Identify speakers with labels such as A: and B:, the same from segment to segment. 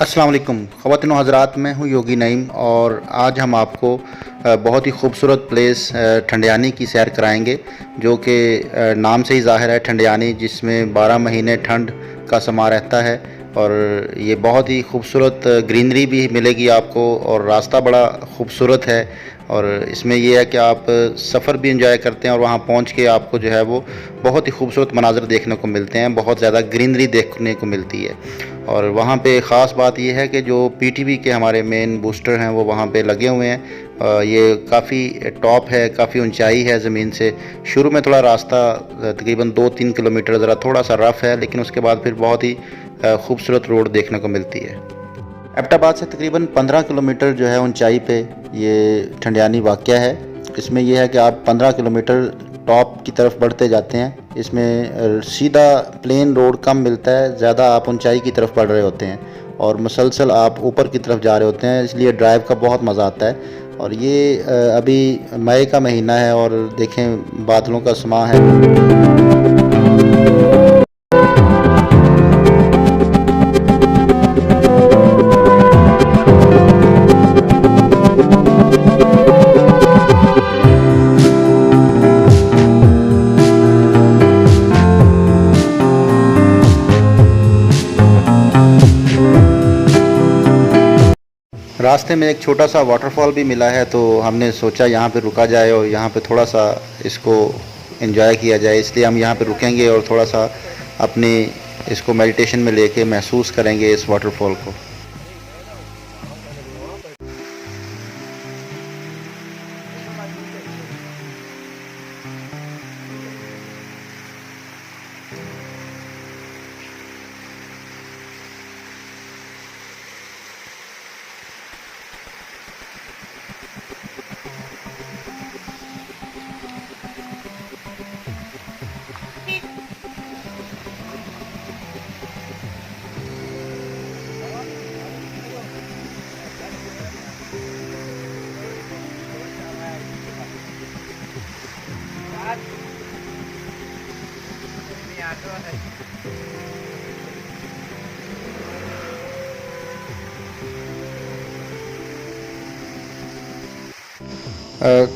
A: अस्सलाम वालेकुम ख़वातीन व हज़रात, मैं हूँ योगी नईम और आज हम आपको बहुत ही खूबसूरत प्लेस ठंडियानी की सैर कराएंगे, जो कि नाम से ही ज़ाहिर है ठंडियानी, जिसमें 12 महीने ठंड का समा रहता है। और ये बहुत ही खूबसूरत ग्रीनरी भी मिलेगी आपको और रास्ता बड़ा खूबसूरत है। और इसमें यह है कि आप सफ़र भी इंजॉय करते हैं और वहाँ पहुँच के आपको जो है वो बहुत ही खूबसूरत मनाज़र देखने को मिलते हैं, बहुत ज़्यादा ग्रीनरी देखने को मिलती है। और वहाँ पे ख़ास बात यह है कि जो पीटीवी के हमारे मेन बूस्टर हैं वो वहाँ पे लगे हुए हैं। ये काफ़ी टॉप है, काफ़ी ऊंचाई है ज़मीन से। शुरू में थोड़ा रास्ता तकरीबन 2-3 किलोमीटर ज़रा थोड़ा सा रफ़ है, लेकिन उसके बाद फिर बहुत ही खूबसूरत रोड देखने को मिलती है। एबटाबाद से तकरीबन 15 किलोमीटर जो है ऊंचाई पे ये ठंडियानी वाक़या है। इसमें यह है कि आप 15 किलोमीटर टॉप की तरफ बढ़ते जाते हैं। इसमें सीधा प्लेन रोड कम मिलता है, ज़्यादा आप ऊंचाई की तरफ बढ़ रहे होते हैं और मुसलसल आप ऊपर की तरफ जा रहे होते हैं, इसलिए ड्राइव का बहुत मज़ा आता है। और ये अभी मई का महीना है और देखें बादलों का समा है। रास्ते में एक छोटा सा वाटरफॉल भी मिला है, तो हमने सोचा यहाँ पे रुका जाए और यहाँ पे थोड़ा सा इसको एंजॉय किया जाए, इसलिए हम यहाँ पे रुकेंगे और थोड़ा सा अपनी इसको मेडिटेशन में लेके महसूस करेंगे इस वाटरफॉल को।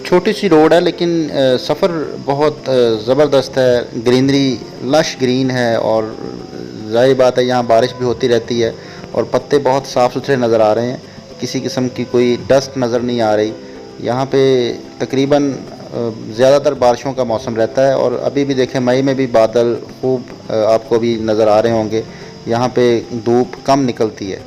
A: छोटी सी रोड है, लेकिन सफ़र बहुत ज़बरदस्त है। ग्रीनरी लश ग्रीन है और ज़ाहिर बात है यहाँ बारिश भी होती रहती है और पत्ते बहुत साफ़ सुथरे नज़र आ रहे हैं, किसी किस्म की कोई डस्ट नज़र नहीं आ रही। यहाँ पे तकरीबन ज़्यादातर बारिशों का मौसम रहता है और अभी भी देखें मई में भी बादल खूब आपको भी नज़र आ रहे होंगे। यहाँ पे धूप कम निकलती है।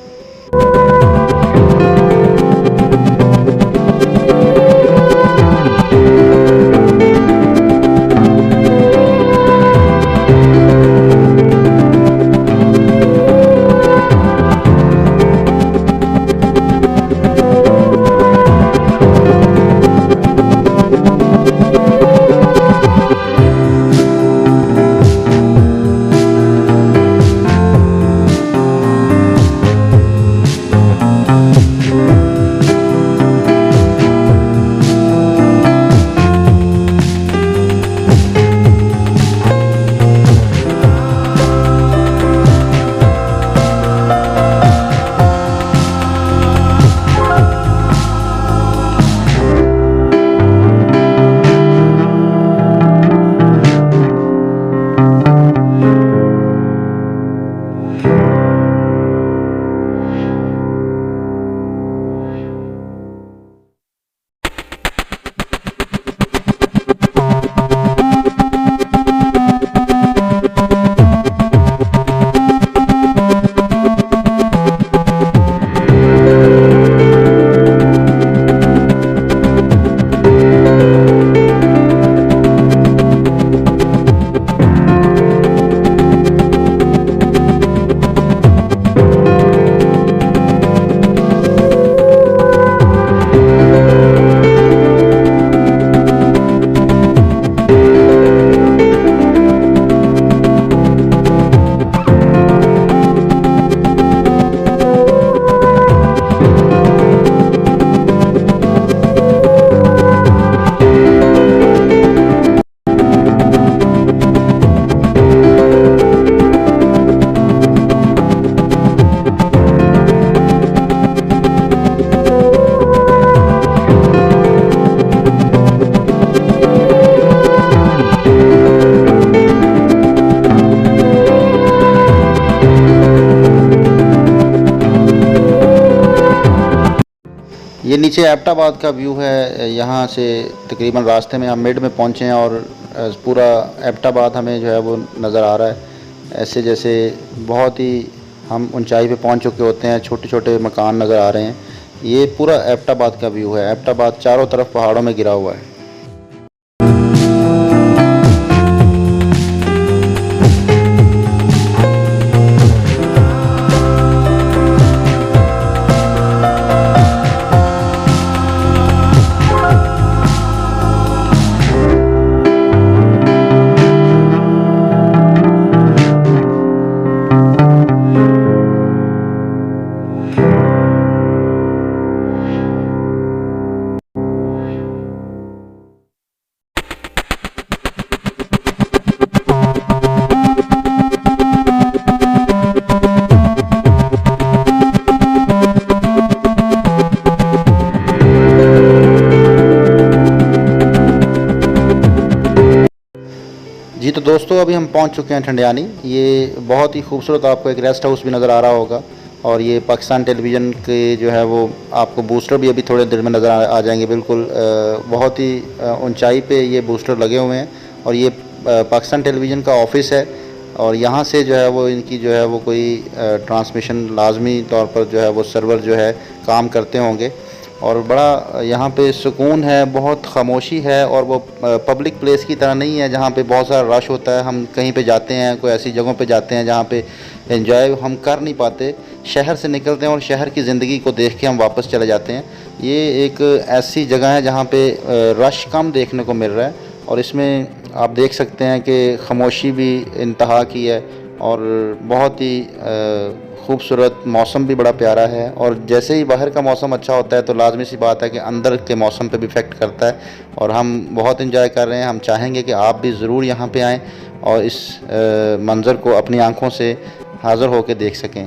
A: ये नीचे एबटाबाद का व्यू है। यहाँ से तकरीबन रास्ते में हम मिड में पहुँचे हैं और पूरा एबटाबाद हमें जो है वो नज़र आ रहा है। ऐसे जैसे बहुत ही हम ऊंचाई पे पहुँच चुके होते हैं, छोटे छोटे मकान नज़र आ रहे हैं। ये पूरा एबटाबाद का व्यू है। एबटाबाद चारों तरफ पहाड़ों में घिरा हुआ है। जी तो दोस्तों, अभी हम पहुंच चुके हैं ठंडियानी। ये बहुत ही खूबसूरत आपको एक रेस्ट हाउस भी नज़र आ रहा होगा और ये पाकिस्तान टेलीविज़न के जो है वो आपको बूस्टर भी अभी थोड़े देर में नज़र आ जाएंगे। बिल्कुल बहुत ही ऊंचाई पे ये बूस्टर लगे हुए हैं और ये पाकिस्तान टेलीविज़न का ऑफिस है और यहाँ से जो है वो इनकी जो है वो कोई ट्रांसमिशन लाजमी तौर पर जो है वो सर्वर जो है काम करते होंगे। और बड़ा यहाँ पे सुकून है, बहुत खामोशी है और वो पब्लिक प्लेस की तरह नहीं है जहाँ पे बहुत सारा रश होता है। हम कहीं पे जाते हैं, कोई ऐसी जगहों पे जाते हैं जहाँ पे एंजॉय हम कर नहीं पाते। शहर से निकलते हैं और शहर की ज़िंदगी को देख के हम वापस चले जाते हैं। ये एक ऐसी जगह है जहाँ पे रश कम देखने को मिल रहा है और इसमें आप देख सकते हैं कि खामोशी भी इंतहा की है और बहुत ही खूबसूरत मौसम भी बड़ा प्यारा है। और जैसे ही बाहर का मौसम अच्छा होता है तो लाजमी सी बात है कि अंदर के मौसम पे भी इफ़ेक्ट करता है और हम बहुत इंजॉय कर रहे हैं। हम चाहेंगे कि आप भी ज़रूर यहाँ पे आएँ और इस मंज़र को अपनी आँखों से हाज़िर होकर देख सकें।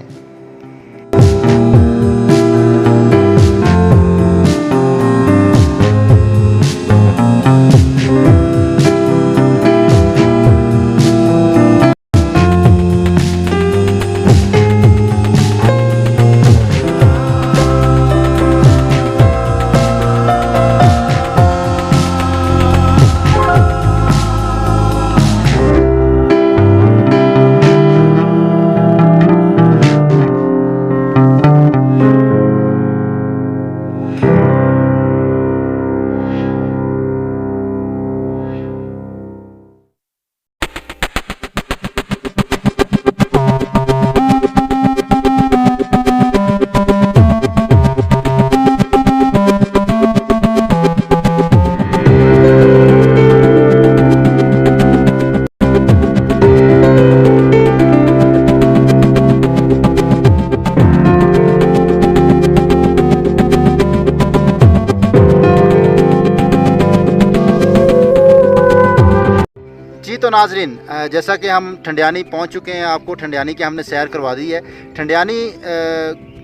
A: जी तो नाजरीन, जैसा कि हम ठंडियानी पहुंच चुके हैं, आपको ठंडियानी की हमने सैर करवा दी है। ठंडियानी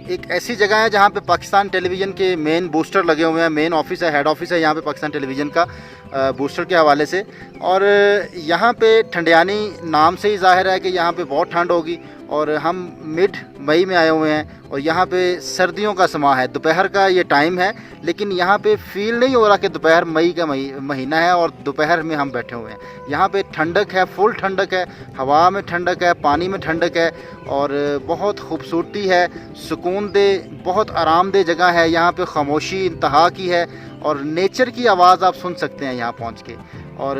A: एक ऐसी जगह है जहां पे पाकिस्तान टेलीविज़न के मेन बूस्टर लगे हुए हैं। मेन ऑफिस है, हेड ऑफिस है यहाँ पे पाकिस्तान टेलीविज़न का बूस्टर के हवाले से। और यहाँ पे ठंडियानी नाम से ही ज़ाहिर है कि यहाँ पे बहुत ठंड होगी। और हम मिड मई में आए हुए हैं और यहाँ पे सर्दियों का समा है, दोपहर का ये टाइम है, लेकिन यहाँ पे फील नहीं हो रहा कि दोपहर मई का महीना है और दोपहर में हम बैठे हुए हैं। यहाँ पे ठंडक है, फुल ठंडक है, हवा में ठंडक है, पानी में ठंडक है और बहुत खूबसूरती है, सुकून दे, बहुत आरामदेह जगह है। यहाँ पे खामोशी इंतहा की है और नेचर की आवाज़ आप सुन सकते हैं यहाँ पहुँच के। और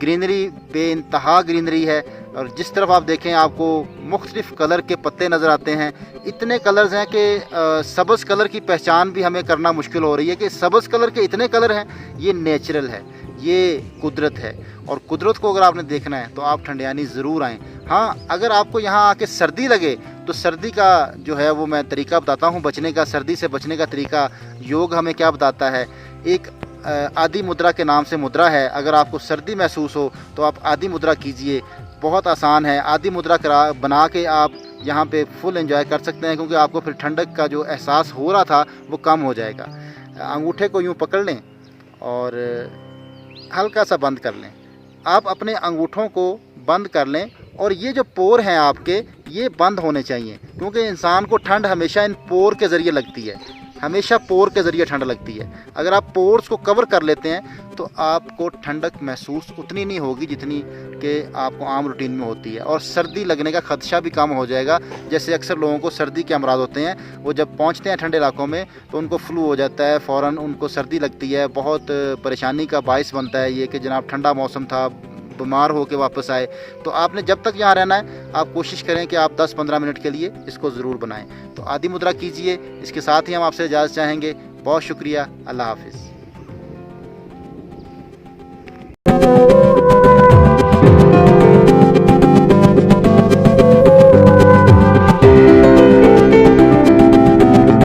A: ग्रीनरी बेइंतहा ग्रीनरी है और जिस तरफ आप देखें आपको मुख्तलिफ़ कलर के पत्ते नज़र आते हैं। इतने कलर्स हैं कि सब्ज़ कलर की पहचान भी हमें करना मुश्किल हो रही है कि सब्ज़ कलर के इतने कलर हैं। ये नेचुरल है, ये कुदरत है और कुदरत को अगर आपने देखना है तो आप ठंडियानी ज़रूर आएँ। हाँ, अगर आपको यहाँ आके सर्दी लगे तो सर्दी का जो है वो मैं तरीका बताता हूँ बचने का। सर्दी से बचने का तरीका योग हमें क्या बताता है, एक आदि मुद्रा के नाम से मुद्रा है। अगर आपको सर्दी महसूस हो तो आप आदि मुद्रा कीजिए, बहुत आसान है। आदि मुद्रा बना के आप यहाँ पे फुल एंजॉय कर सकते हैं क्योंकि आपको फिर ठंडक का जो एहसास हो रहा था वो कम हो जाएगा। अंगूठे को यूँ पकड़ लें और हल्का सा बंद कर लें। आप अपने अंगूठों को बंद कर लें और ये जो पोर हैं आपके, ये बंद होने चाहिए क्योंकि इंसान को ठंड हमेशा इन पोर के ज़रिए लगती है। हमेशा पोर के ज़रिए ठंड लगती है। अगर आप पोर्स को कवर कर लेते हैं तो आपको ठंडक महसूस उतनी नहीं होगी जितनी कि आपको आम रूटीन में होती है, और सर्दी लगने का खदशा भी कम हो जाएगा। जैसे अक्सर लोगों को सर्दी के अमराज होते हैं, वो जब पहुंचते हैं ठंडे इलाकों में तो उनको फ्लू हो जाता है, फ़ौरन उनको सर्दी लगती है। बहुत परेशानी का बायस बनता है ये कि जनाब ठंडा मौसम था, बीमार हो के वापस आए। तो आपने जब तक यहाँ रहना है आप कोशिश करें कि आप 10-15 मिनट के लिए इसको ज़रूर बनाएं। तो आदि मुद्रा कीजिए। इसके साथ ही हम आपसे इजाज़त चाहेंगे। बहुत शुक्रिया। अल्लाह हाफ़िज़।